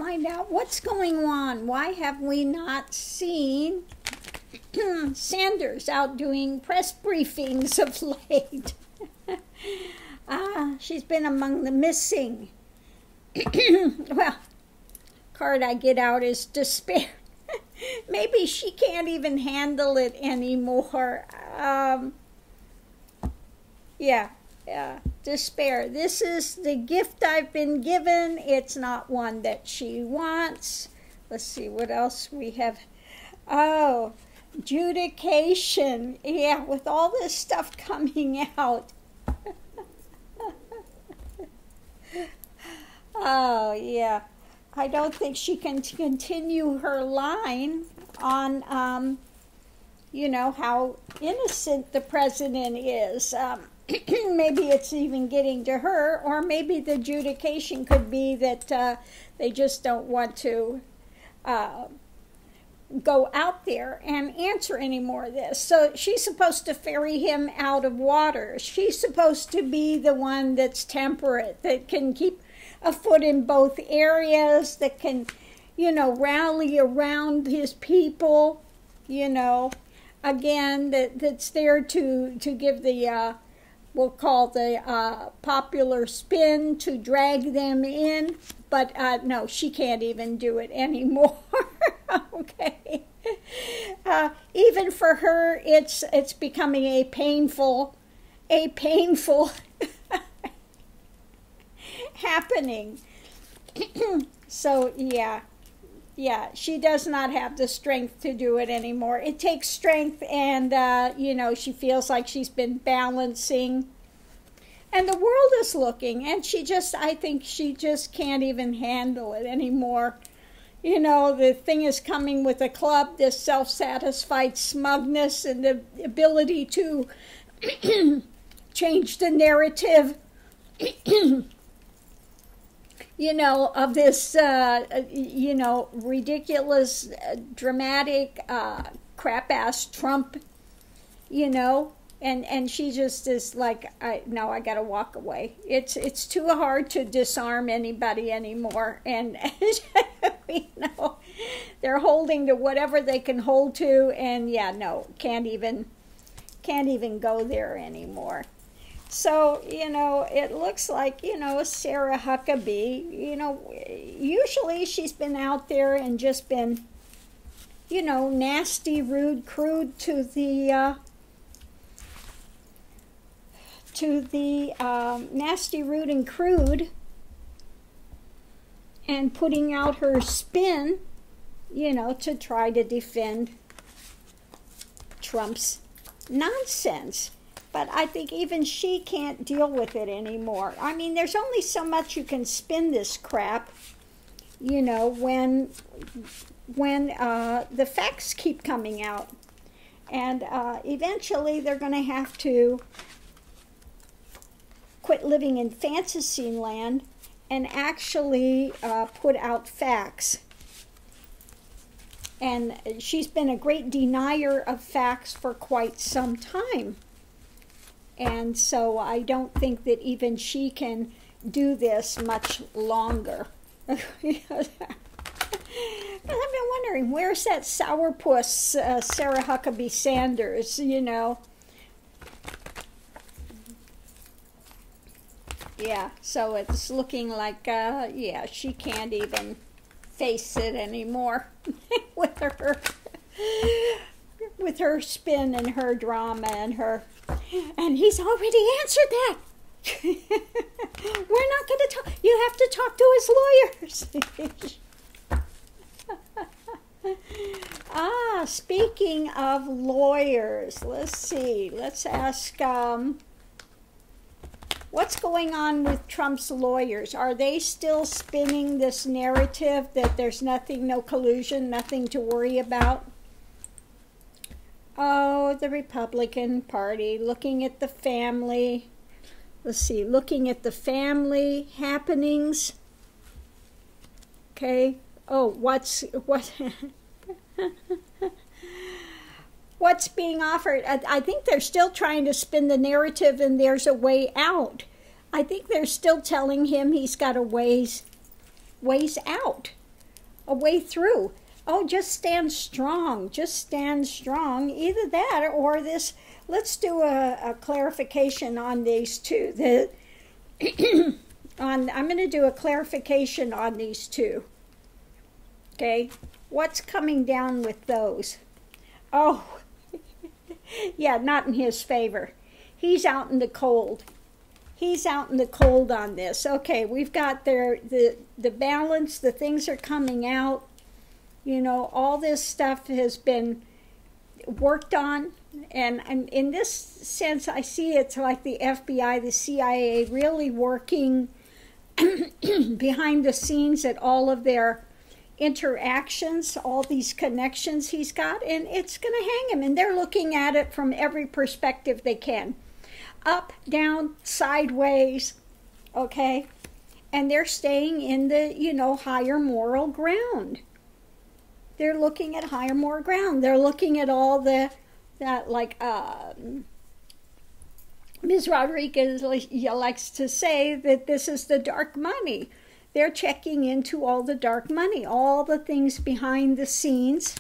find out what's going on. Why have we not seen Sanders out doing press briefings of late? She's been among the missing. Well, card I get out is despair. Maybe she can't even handle it anymore. Yeah, despair. This is the gift I've been given. It's not one that she wants. Let's see what else we have. Oh, adjudication. Yeah, with all this stuff coming out. Oh, yeah. I don't think she can continue her line on, you know, how innocent the president is. Maybe it's even getting to her, or maybe the adjudication could be that they just don't want to go out there and answer any more of this. So she's supposed to ferry him out of water. She's supposed to be the one that's temperate, that can keep a foot in both areas, that can, you know, rally around his people, you know, again, that's there to give the, we'll call the popular spin, to drag them in. But no, she can't even do it anymore. Okay. Even for her, it's becoming a painful happening. So yeah, she does not have the strength to do it anymore. It takes strength, and you know, she feels like she's been balancing, and the world is looking, and I think she just can't even handle it anymore. You know, the thing is coming with a club, this self-satisfied smugness and the ability to change the narrative, you know, of this, you know, ridiculous, dramatic, crap-ass Trump, you know, and she just is like, no, I gotta walk away. It's too hard to disarm anybody anymore, and you know, they're holding to whatever they can hold to, and yeah, no, can't even go there anymore. So, you know, it looks like, you know, Sarah Huckabee, you know, usually she's been out there and just been, you know, nasty, rude, crude to the nasty, rude, and crude, and putting out her spin, you know, to try to defend Trump's nonsense. But I think even she can't deal with it anymore. I mean, there's only so much you can spin this crap, you know, when the facts keep coming out. And eventually they're going to have to quit living in fantasy land and actually put out facts. And she's been a great denier of facts for quite some time. And so I don't think that even she can do this much longer. I've been wondering, where's that sourpuss Sarah Huckabee Sanders, you know? Yeah, so it's looking like, yeah, she can't even face it anymore with her spin and her drama and her... And he's already answered that. We're not going to talk. You have to talk to his lawyers. Speaking of lawyers, let's see. Let's ask, what's going on with Trump's lawyers? Are they still spinning this narrative that there's nothing, no collusion, nothing to worry about? Oh, the Republican Party, looking at the family. Let's see, looking at the family happenings. Okay. Oh, what's being offered? I think they're still trying to spin the narrative and there's a way out. I think they're still telling him he's got a ways out. a way through. Oh, just stand strong. Just stand strong. Either that or this. Let's do a clarification on these two. I'm going to do a clarification on these two. Okay, what's coming down with those? Oh, yeah, not in his favor. He's out in the cold. He's out in the cold on this. Okay, we've got the balance. The things are coming out. You know, all this stuff has been worked on. And in this sense, I see it's like the FBI, the CIA really working behind the scenes at all of their interactions, all these connections he's got, and it's going to hang him. And they're looking at it from every perspective they can. Up, down, sideways, okay? And they're staying in the, you know, higher moral ground. They're looking at higher moral ground. They're looking at all that like Ms. Rodriguez likes to say that this is the dark money. They're checking into all the dark money, all the things behind the scenes,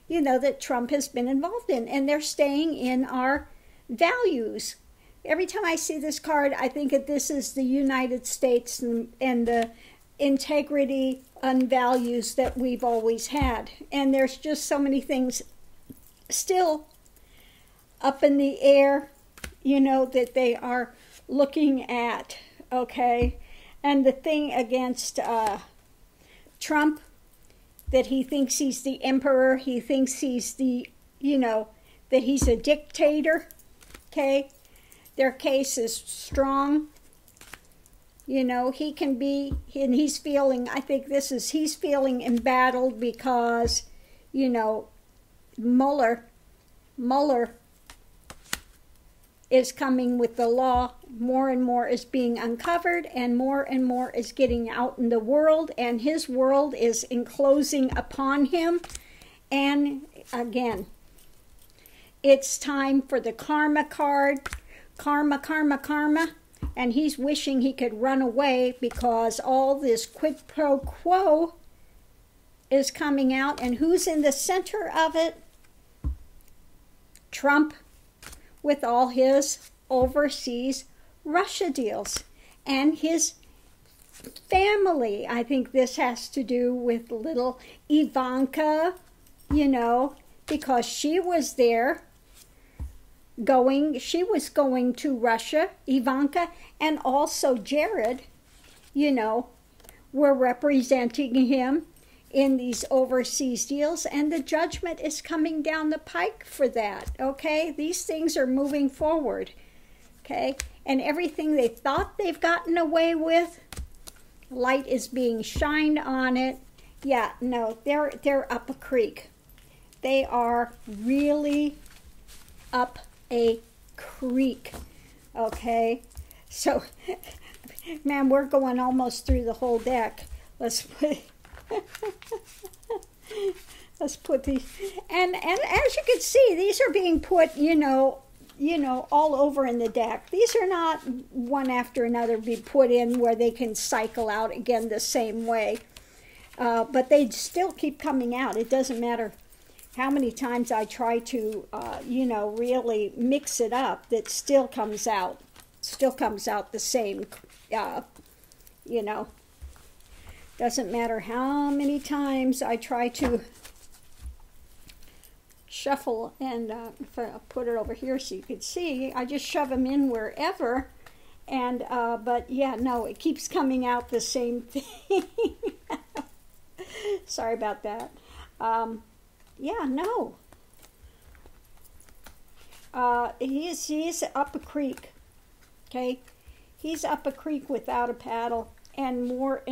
you know, that Trump has been involved in. And they're staying in our values. Every time I see this card, I think that this is the United States and the integrity and values that we've always had. And there's just so many things still up in the air, you know, that they are looking at, okay? And the thing against Trump, that he thinks he's the emperor, he thinks he's the, you know, that he's a dictator, okay? Their case is strong. You know, he can be, and he's feeling, I think this is, he's feeling embattled because, you know, Mueller is coming with the law. More and more is being uncovered, and more is getting out in the world, and his world is enclosing upon him. And again, it's time for the karma card. Karma, karma, karma. And he's wishing he could run away because all this quid pro quo is coming out. And who's in the center of it? Trump, with all his overseas Russia deals. And his family. I think this has to do with little Ivanka, you know, because she was there. She was going to Russia, Ivanka, and also Jared, you know, were representing him in these overseas deals, and the judgment is coming down the pike for that, okay? These things are moving forward, okay? And everything they thought they've gotten away with, light is being shined on it. Yeah, no, they're up a creek. They are really up a creek, okay? So, man, we're going almost through the whole deck. Let's put these, and as you can see, these are being put, you know, all over in the deck. These are not one after another be put in where they can cycle out again the same way, but they still keep coming out. It doesn't matter how many times I try to, you know, really mix it up, that still comes out the same, you know. Doesn't matter how many times I try to shuffle, and if I put it over here so you can see, I just shove them in wherever, and, but yeah, no, it keeps coming out the same thing. Sorry about that. Yeah, no. He's up a creek, okay? He's up a creek without a paddle, and more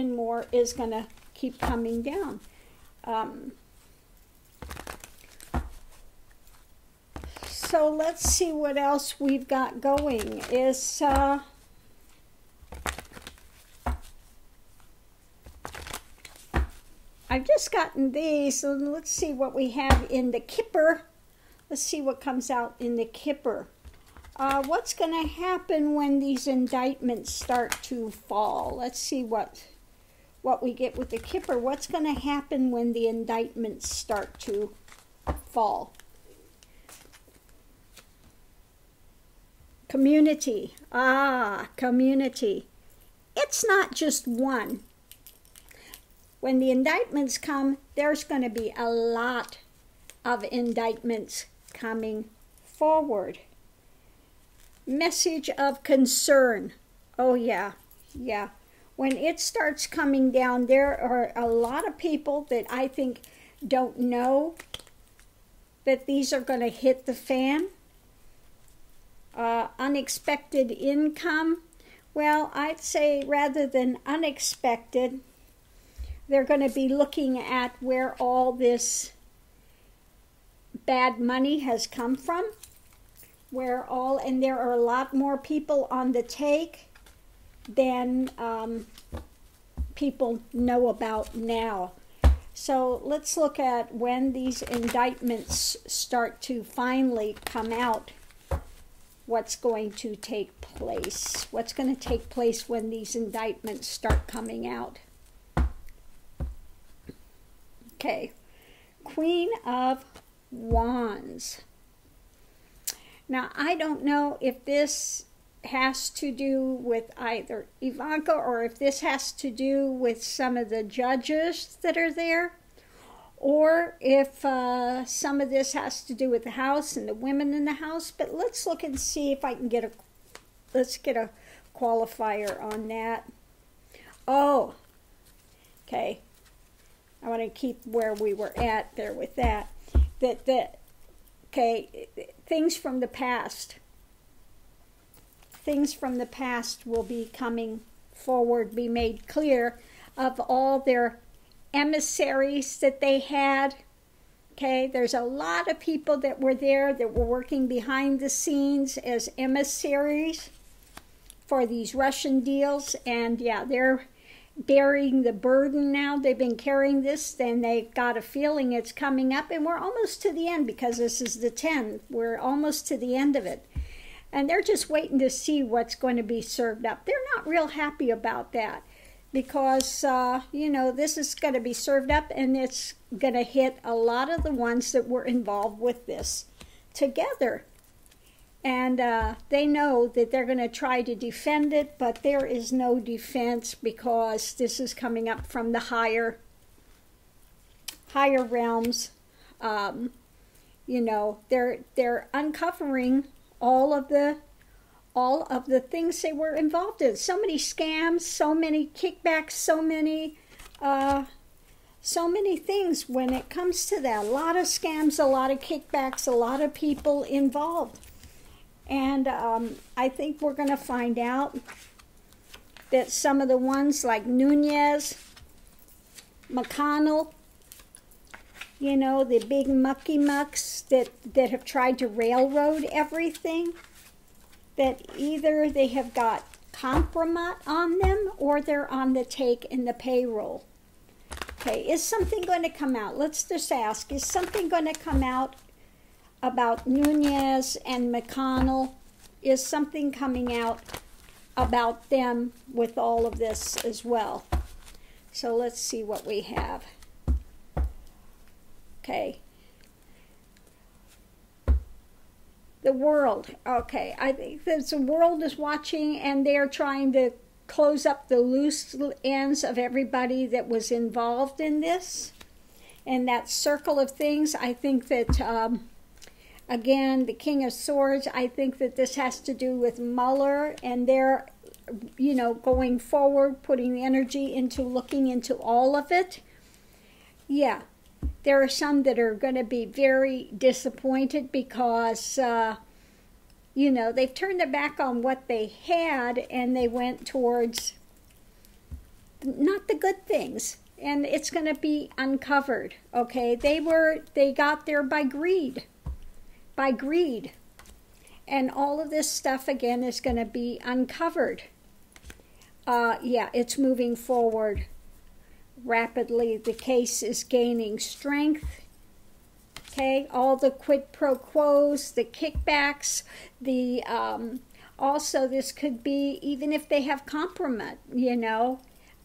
is going to keep coming down. So let's see what else we've got going. Is I've just gotten these, so let's see what we have in the Kipper. Let's see what comes out in the Kipper. What's going to happen when these indictments start to fall? Let's see what what we get with the Kipper. What's going to happen when the indictments start to fall? Community. Community. It's not just one. When the indictments come, there's going to be a lot of indictments coming forward. Message of concern. Oh, yeah. When it starts coming down, there are a lot of people that I think don't know that these are going to hit the fan. Unexpected income. Well, I'd say rather than unexpected, they're going to be looking at where all this bad money has come from, and there are a lot more people on the take than people know about now. So let's look at when these indictments start to finally come out. What's going to take place? What's going to take place when these indictments start coming out? Okay, Queen of Wands. Now, I don't know if this has to do with either Ivanka or if this has to do with some of the judges that are there, or if some of this has to do with the house and the women in the house. But let's look and see if I can get let's get a qualifier on that. Oh, okay. I want to keep where we were at there with that. Okay, things from the past. Things from the past will be coming forward, be made clear of all their emissaries that they had. Okay, there's a lot of people that were there that were working behind the scenes as emissaries for these Russian deals. And yeah, they're bearing the burden now. They've been carrying this, then they've got a feeling it's coming up, and we're almost to the end because this is the 10. We're almost to the end of it. And they're just waiting to see what's going to be served up. They're not real happy about that because, this is going to be served up, and it's going to hit a lot of the ones that were involved with this together. And they know that they're going to try to defend it, but there is no defense because this is coming up from the higher realms. They're uncovering all of the things they were involved in. So many scams, so many kickbacks, so many things when it comes to that. A lot of scams, a lot of kickbacks, a lot of people involved. And I think we're going to find out that some of the ones like Nunez, McConnell, the big mucky mucks that have tried to railroad everything, that either they have got compromise on them or they're on the take in the payroll. Okay, is something going to come out? Let's just ask, is something going to come out about Nunez and McConnell? Is something coming out about them with all of this as well? So let's see what we have. Okay. The world. Okay, I think that the world is watching, and they're trying to close up the loose ends of everybody that was involved in this. And that circle of things, I think that, again, the King of Swords, I think that this has to do with Mueller, and they're, going forward, putting the energy into looking into all of it. Yeah. There are some that are going to be very disappointed because, they've turned their back on what they had and they went towards not the good things. And it's going to be uncovered, okay? They got there by greed. And all of this stuff, again, is going to be uncovered. It's moving forward rapidly. The case is gaining strength. Okay, all the quid pro quos, the kickbacks, also this could be, even if they have compromise,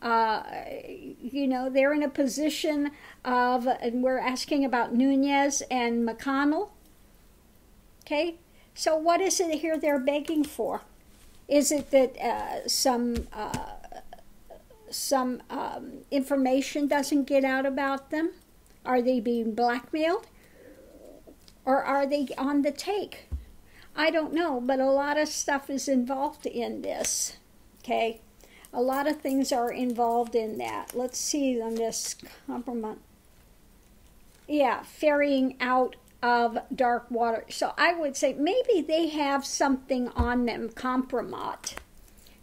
You know, they're in a position of, and we're asking about Nunez and McConnell. Okay, so what is it here they're begging for? Is it that some information doesn't get out about them? Are they being blackmailed? Or are they on the take? I don't know, but a lot of stuff is involved in this. Okay, a lot of things are involved in that. Let's see on this compromise. Yeah, ferrying out of dark water. So I would say maybe they have something on them, compromise.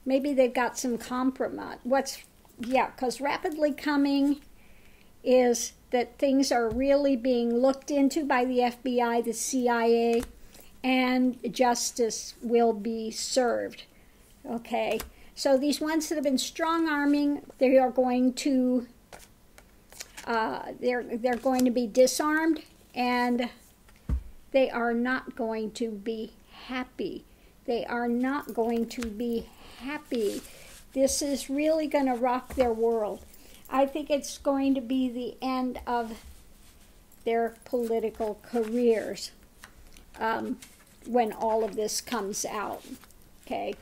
Maybe they've got some compromise. Because rapidly coming is that things are really being looked into by the FBI, the CIA, and justice will be served. Okay, so these ones that have been strong arming, they are going to they're going to be disarmed, and they are not going to be happy. They are not going to be happy. This is really going to rock their world. I think it's going to be the end of their political careers when all of this comes out. Okay,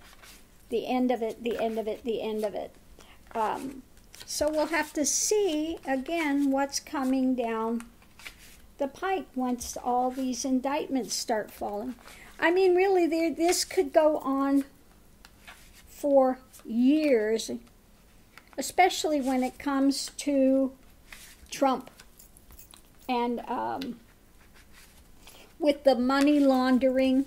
the end of it, the end of it, the end of it. So we'll have to see again what's coming down the pike once all these indictments start falling. I mean, really, this could go on for years, especially when it comes to Trump and with the money laundering,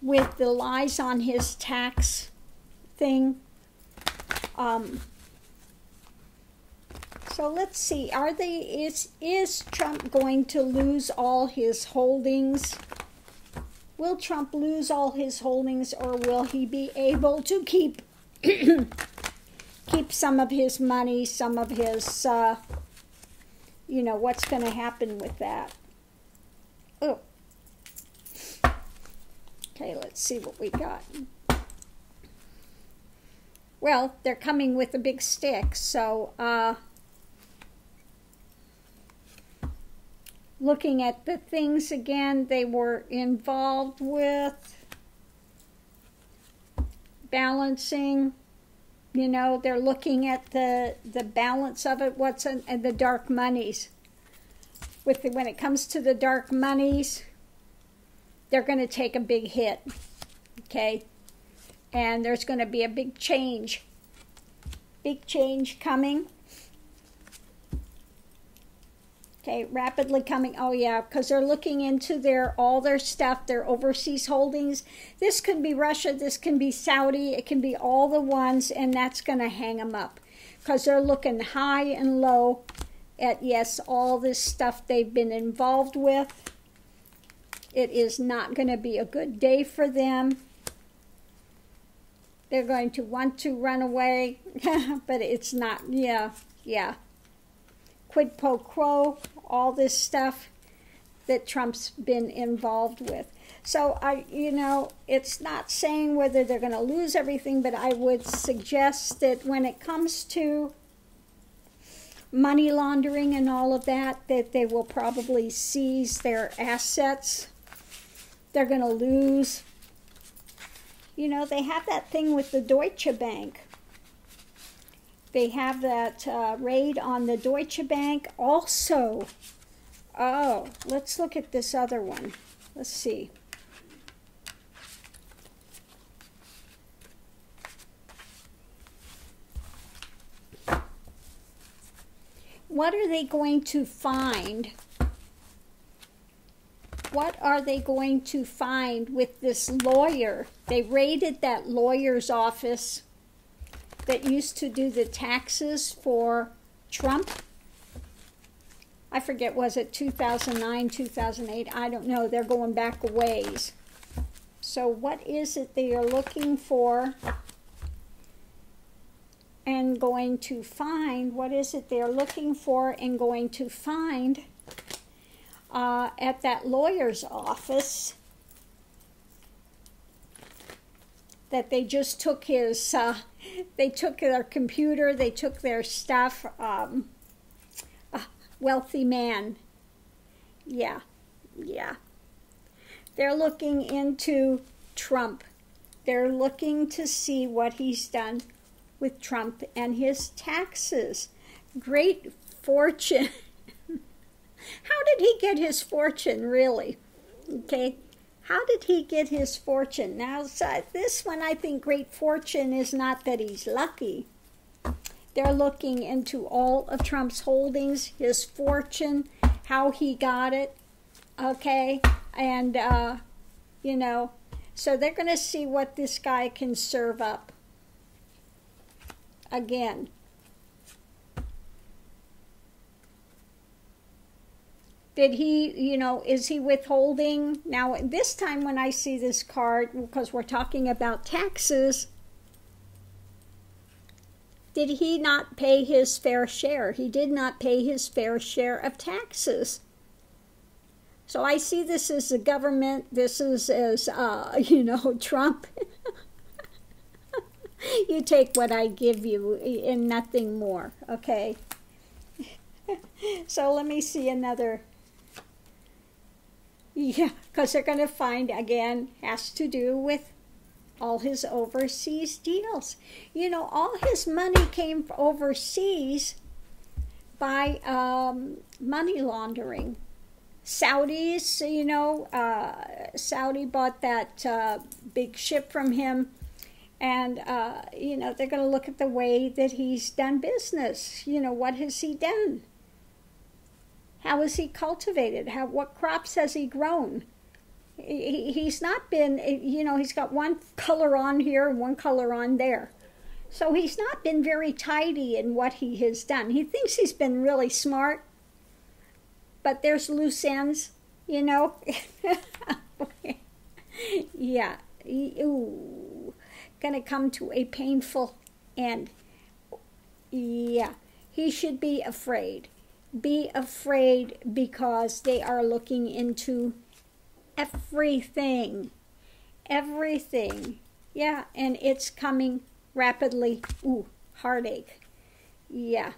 with the lies on his tax thing. So let's see, is Trump going to lose all his holdings? Will Trump lose all his holdings, or will he be able to keep keep some of his money, some of his, you know, what's going to happen with that? Oh. Okay, let's see what we got. Well, they're coming with a big stick, so looking at the things again they were involved with, balancing, you know, they're looking at the balance of it, what's in the dark monies. When it comes to the dark monies, they're going to take a big hit, okay? And there's going to be a big change coming. Okay, rapidly coming. Oh yeah, because they're looking into all their stuff, their overseas holdings. This could be Russia, this can be Saudi, it can be all the ones, and that's going to hang them up. Because they're looking high and low at, yes, all this stuff they've been involved with. It is not going to be a good day for them. They're going to want to run away, but it's not, yeah. Quid pro quo, all this stuff that Trump's been involved with. So, it's not saying whether they're going to lose everything, but I would suggest that when it comes to money laundering and all of that, that they will probably seize their assets. They're going to lose. You know, they have that thing with the Deutsche Bank. They have that raid on the Deutsche Bank also. Oh, let's look at this other one. Let's see. What are they going to find? What are they going to find with this lawyer? They raided that lawyer's office that used to do the taxes for Trump. I forget, was it 2009, 2008? I don't know. They're going back a ways. So what is it they are looking for and going to find? What is it they're looking for and going to find at that lawyer's office? that they just took his, they took their computer, they took their stuff. Wealthy man. Yeah, yeah. They're looking into Trump. They're looking to see what he's done with Trump and his taxes. Great fortune. How did he get his fortune, really? Okay. How did he get his fortune? Now, this one, I think great fortune is not that he's lucky. They're looking into all of Trump's holdings, his fortune, how he got it, okay? And, you know, so they're going to see what this guy can serve up. Again. Did he, you know, is he withholding? Now, this time when I see this card, because we're talking about taxes, did he not pay his fair share? He did not pay his fair share of taxes. So I see this as the government. This is as, you know, Trump. You take what I give you and nothing more, okay? So let me see another. Yeah, because they're going to find, again, has to do with all his overseas deals. You know, all his money came overseas by money laundering. Saudis, you know, Saudi bought that big ship from him. And, you know, they're going to look at the way that he's done business. You know, what has he done? How has he cultivated? What crops has he grown? He's not been, you know, he's got one color on here and one color on there. So he's not been very tidy in what he has done. He thinks he's been really smart, but there's loose ends, you know. Yeah. Ooh. Gonna come to a painful end. Yeah. He should be afraid. Be afraid because they are looking into everything. Everything. Yeah, and it's coming rapidly. Ooh, heartache. Yeah.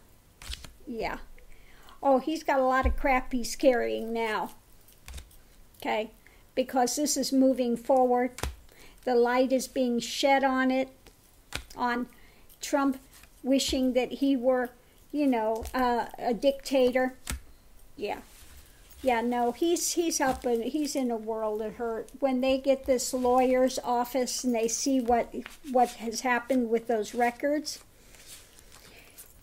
Yeah. Oh, he's got a lot of crap he's carrying now. Okay? Because this is moving forward. The light is being shed on it. On Trump wishing that he were, you know, a dictator. Yeah. Yeah, no, he's helping. He's in a world of hurt. When they get this lawyer's office and they see what has happened with those records,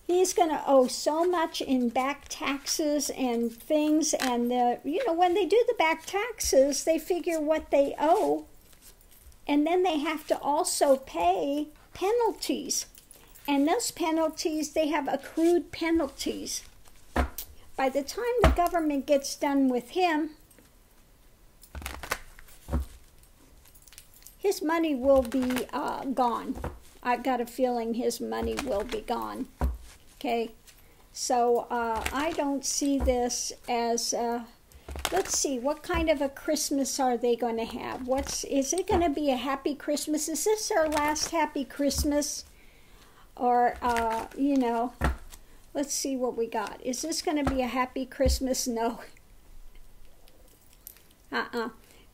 he's going to owe so much in back taxes and things. And, you know, when they do the back taxes, they figure what they owe. And then they have to also pay penalties. And those penalties, they have accrued penalties. By the time the government gets done with him, his money will be gone. I've got a feeling his money will be gone. Okay? So I don't see this as... let's see, what kind of a Christmas are they going to have? Is it going to be a happy Christmas? Is this our last happy Christmas? Or, you know, let's see what we got. Is this going to be a happy Christmas? No.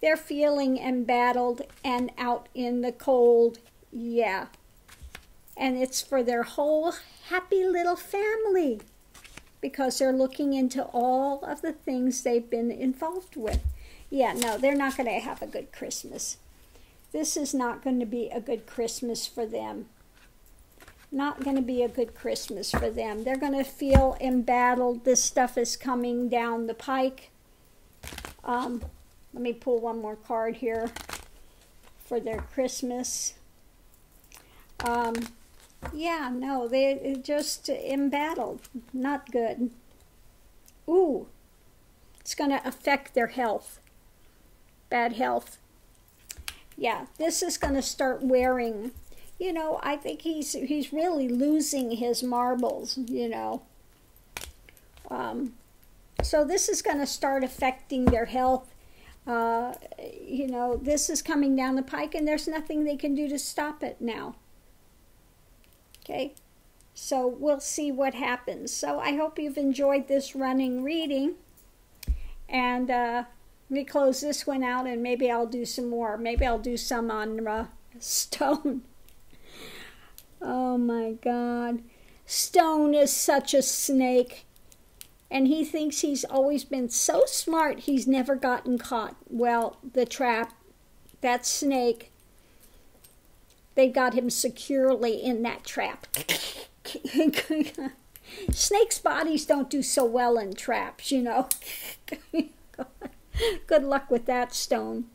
They're feeling embattled and out in the cold. Yeah. And it's for their whole happy little family. Because they're looking into all of the things they've been involved with. Yeah, no, they're not going to have a good Christmas. This is not going to be a good Christmas for them. Not going to be a good Christmas for them. They're going to feel embattled. This stuff is coming down the pike. Let me pull one more card here for their Christmas. Yeah, no, they're just embattled. Not good. Ooh, it's going to affect their health. Bad health. Yeah, this is going to start wearing. You know, I think he's really losing his marbles, you know. So this is going to start affecting their health. Uh, this is coming down the pike, and there's nothing they can do to stop it now. Okay, so we'll see what happens. So I hope you've enjoyed this running reading. And let me close this one out, and maybe I'll do some more. Maybe I'll do some on Stone. Oh my God. Stone is such a snake. And he thinks he's always been so smart he's never gotten caught. Well, the trap, that snake, they got him securely in that trap. Snakes' bodies don't do so well in traps, Good luck with that, Stone.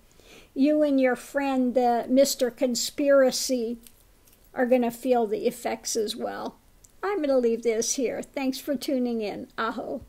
You and your friend, Mr. Conspiracy, are going to feel the effects as well. I'm going to leave this here. Thanks for tuning in. Aho.